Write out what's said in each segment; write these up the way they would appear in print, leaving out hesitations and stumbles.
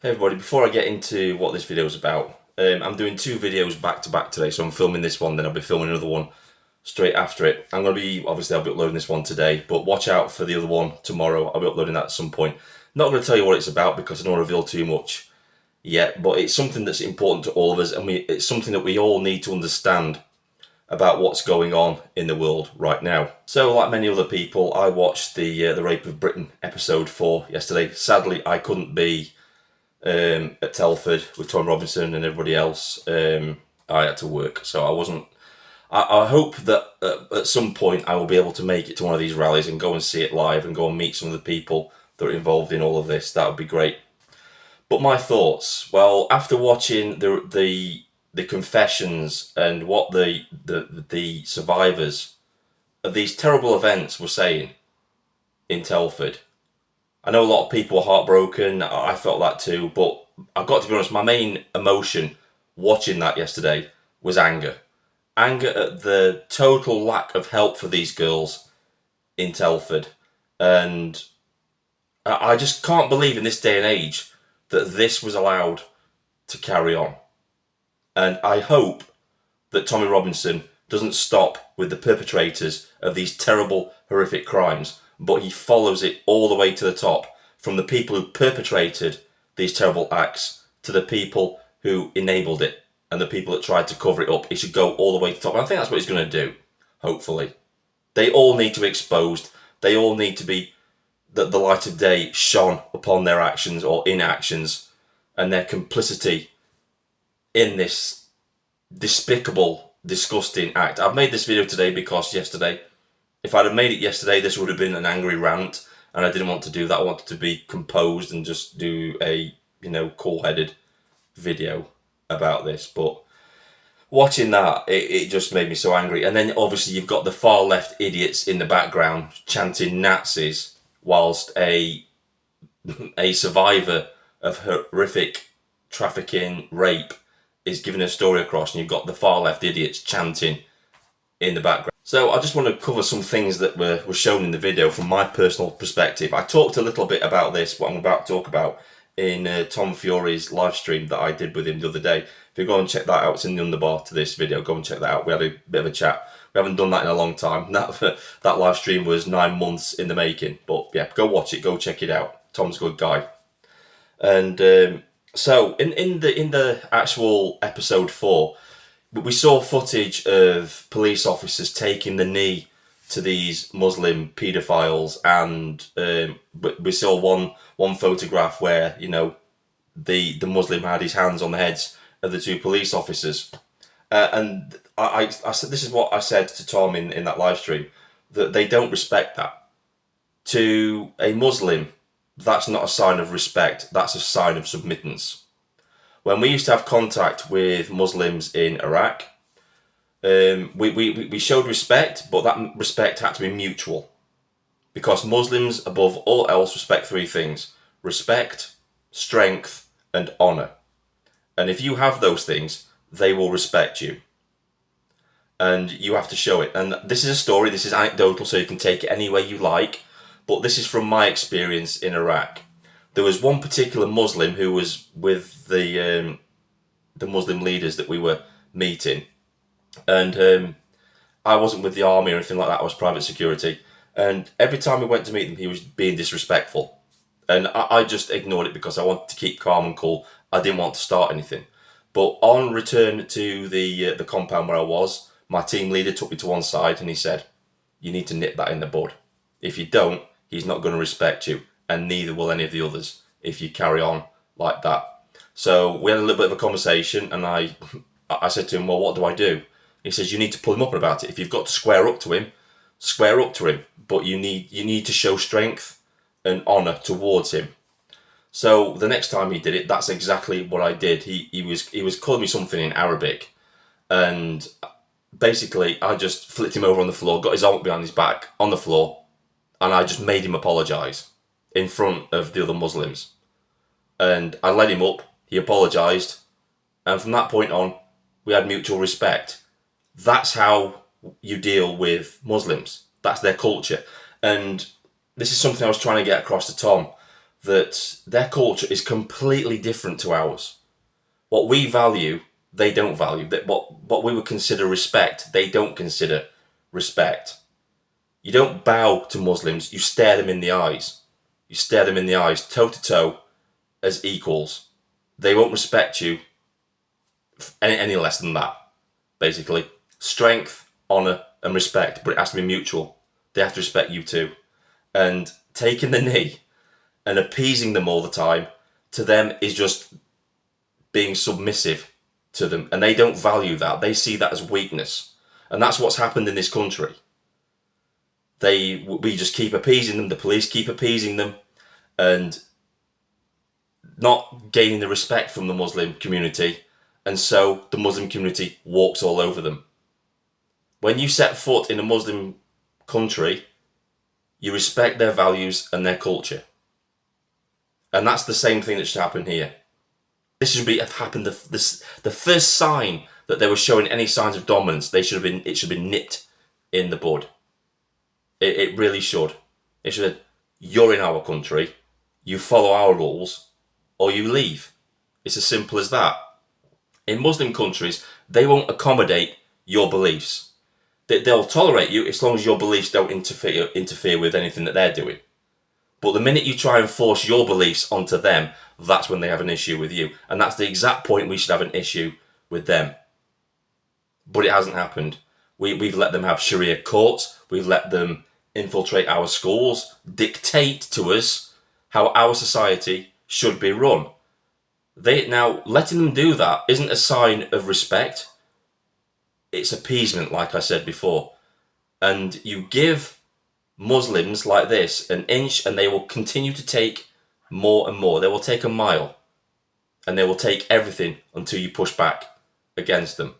Hey everybody, before I get into what this video is about, I'm doing two videos back to back today. So I'm filming this one, then I'll be filming another one straight after it. I'll be uploading this one today, but watch out for the other one tomorrow. I'll be uploading that at some point. Not going to tell you what it's about because I don't want to reveal too much yet, but it's something that's important to all of us, and it's something that we all need to understand about what's going on in the world right now. So, like many other people, I watched the Rape of Britain episode 4 yesterday. Sadly, I couldn't be at Telford with Tom Robinson and everybody else. I had to work, so I wasn't. I hope that at some point I will be able to make it to one of these rallies and go and see it live and go and meet some of the people that are involved in all of this. That would be great. But my thoughts, well, after watching the confessions and what the survivors of these terrible events were saying in Telford, I know a lot of people are heartbroken. I felt that too, but I've got to be honest, my main emotion watching that yesterday was anger. Anger at the total lack of help for these girls in Telford. And I just can't believe in this day and age that this was allowed to carry on. And I hope that Tommy Robinson doesn't stop with the perpetrators of these terrible, horrific crimes, but he follows it all the way to the top, from the people who perpetrated these terrible acts to the people who enabled it and the people that tried to cover it up. It should go all the way to the top. And I think that's what he's going to do, hopefully. They all need to be exposed. They all need to be the light of day shone upon their actions or inactions and their complicity in this despicable, disgusting act. I've made this video today because yesterday, if I'd have made it yesterday, this would have been an angry rant, and I didn't want to do that. I wanted to be composed and just do a, cool-headed video about this. But watching that, it just made me so angry. And then obviously you've got the far left idiots in the background chanting Nazis, whilst a survivor of horrific trafficking, rape, is giving a story across, and you've got the far left idiots chanting in the background. So I just want to cover some things that were shown in the video from my personal perspective. I talked a little bit about this, what I'm about to talk about, in Tom Fury's live stream that I did with him the other day. If you go and check that out, it's in the underbar to this video. Go and check that out. We had a bit of a chat. We haven't done that in a long time. That live stream was 9 months in the making. But yeah, go watch it. Go check it out. Tom's a good guy. And so in the actual episode 4, we saw footage of police officers taking the knee to these Muslim paedophiles, and we saw one photograph where the Muslim had his hands on the heads of the two police officers, and I said, this is what I said to Tom in that live stream, that they don't respect that. To a Muslim, that's not a sign of respect, that's a sign of submittance. When we used to have contact with Muslims in Iraq, we showed respect, but that respect had to be mutual. Because Muslims, above all else, respect 3 things: respect, strength, and honour. And if you have those things, they will respect you. And you have to show it. And this is a story, this is anecdotal, so you can take it any way you like, but this is from my experience in Iraq. There was one particular Muslim who was with the Muslim leaders that we were meeting, and I wasn't with the army or anything like that. I was private security, and every time we went to meet them, he was being disrespectful, and I just ignored it because I wanted to keep calm and cool. I didn't want to start anything. But on return to the compound where I was, my team leader took me to one side and he said, "You need to nip that in the bud. If you don't, he's not going to respect you, and neither will any of the others if you carry on like that." So we had a little bit of a conversation, and I said to him, "Well, what do I do?" He says, "You need to pull him up about it. If you've got to square up to him, square up to him. But you need to show strength and honour towards him." So the next time he did it, that's exactly what I did. He was calling me something in Arabic, and basically I just flipped him over on the floor, got his arm behind his back on the floor, and I just made him apologise in front of the other Muslims. And I led him up, he apologised, and from that point on, we had mutual respect. That's how you deal with Muslims. That's their culture. And this is something I was trying to get across to Tom, that their culture is completely different to ours. What we value, they don't value. That what we would consider respect, they don't consider respect. You don't bow to Muslims, you stare them in the eyes. You stare them in the eyes, toe to toe, as equals. They won't respect you any less than that, basically. Strength, honour and respect, but it has to be mutual. They have to respect you too. And taking the knee and appeasing them all the time, to them is just being submissive to them. And they don't value that. They see that as weakness. And that's what's happened in this country. We just keep appeasing them, the police keep appeasing them, and not gaining the respect from the Muslim community, and so the Muslim community walks all over them. When you set foot in a Muslim country, you respect their values and their culture. And that's the same thing that should happen here. This should have happened, the first sign that they were showing any signs of dominance, it should have been nipped in the bud. It really should. It should have, you're in our country, you follow our rules, or you leave. It's as simple as that. In Muslim countries, they won't accommodate your beliefs. They'll tolerate you as long as your beliefs don't interfere with anything that they're doing. But the minute you try and force your beliefs onto them, that's when they have an issue with you. And that's the exact point we should have an issue with them. But it hasn't happened. We've let them have Sharia courts. We've let them infiltrate our schools, dictate to us how our society should be run. Now, letting them do that isn't a sign of respect. It's appeasement, like I said before. And you give Muslims like this an inch and they will continue to take more and more. They will take a mile and they will take everything until you push back against them.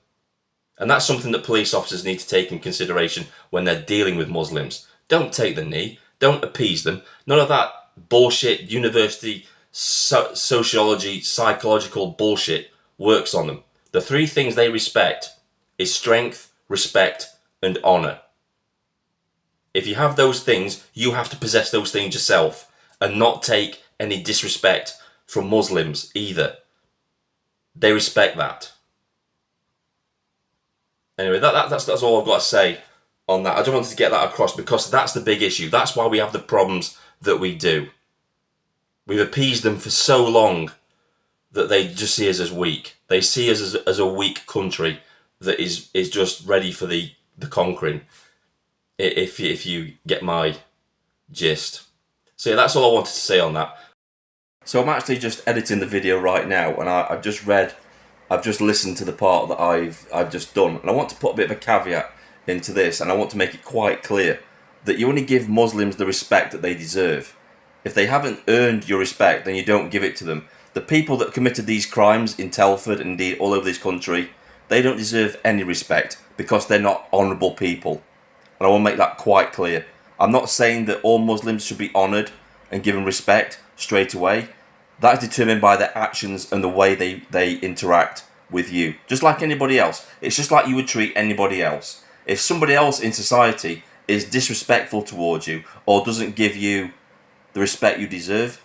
And that's something that police officers need to take in consideration when they're dealing with Muslims. Don't take the knee. Don't appease them. None of that bullshit university sociology, psychological bullshit works on them. The three things they respect is strength, respect, and honour. If you have those things, you have to possess those things yourself and not take any disrespect from Muslims either. They respect that. Anyway, that's all I've got to say on that. I just wanted to get that across because that's the big issue. That's why we have the problems that we do. We've appeased them for so long that they just see us as weak. They see us as a weak country that is just ready for the conquering, if you get my gist. So yeah, that's all I wanted to say on that. So I'm actually just editing the video right now, and I've just listened to the part that I've just done, and I want to put a bit of a caveat into this, and I want to make it quite clear that you only give Muslims the respect that they deserve. If they haven't earned your respect, then you don't give it to them. The people that committed these crimes in Telford and indeed all over this country, they don't deserve any respect because they're not honourable people. And I want to make that quite clear. I'm not saying that all Muslims should be honoured and given respect straight away. That is determined by their actions and the way they interact with you. Just like anybody else. It's just like you would treat anybody else. If somebody else in society is disrespectful towards you or doesn't give you the respect you deserve,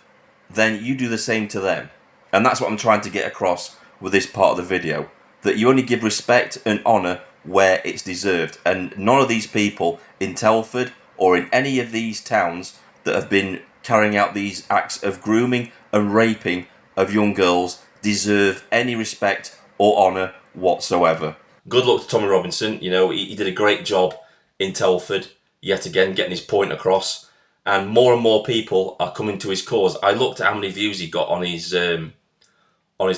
then you do the same to them. And that's what I'm trying to get across with this part of the video. That you only give respect and honour where it's deserved. And none of these people in Telford or in any of these towns that have been carrying out these acts of grooming and raping of young girls deserve any respect or honour whatsoever. Good luck to Tommy Robinson. You know, he did a great job in Telford, yet again getting his point across. And more people are coming to his cause. I looked at how many views he got on his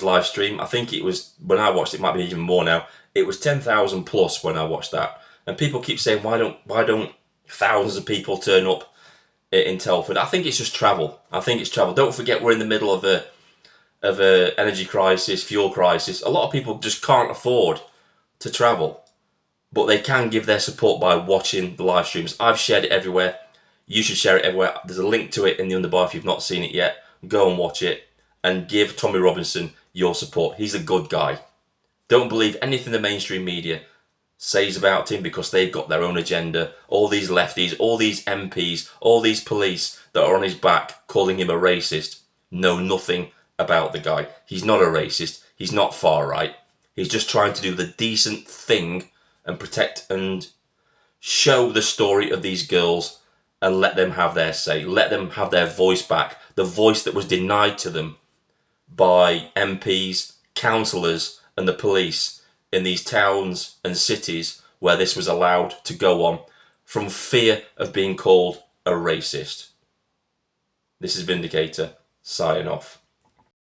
live stream. I think it was, when I watched it, might be even more now. It was 10,000 plus when I watched that. And people keep saying, why don't thousands of people turn up in Telford? I think it's just travel. I think it's travel. Don't forget, we're in the middle of a energy crisis, fuel crisis. A lot of people just can't afford to travel, but they can give their support by watching the live streams. I've shared it everywhere. You should share it everywhere. There's a link to it in the underbar if you've not seen it yet. Go and watch it and give Tommy Robinson your support. He's a good guy. Don't believe anything the mainstream media says about him, because they've got their own agenda. All these lefties, all these MPs, all these police that are on his back calling him a racist know nothing about the guy. He's not a racist. He's not far right. He's just trying to do the decent thing and protect and show the story of these girls and let them have their say, let them have their voice back, the voice that was denied to them by MPs, councillors and the police in these towns and cities where this was allowed to go on from fear of being called a racist. This is Vindicator, signing off.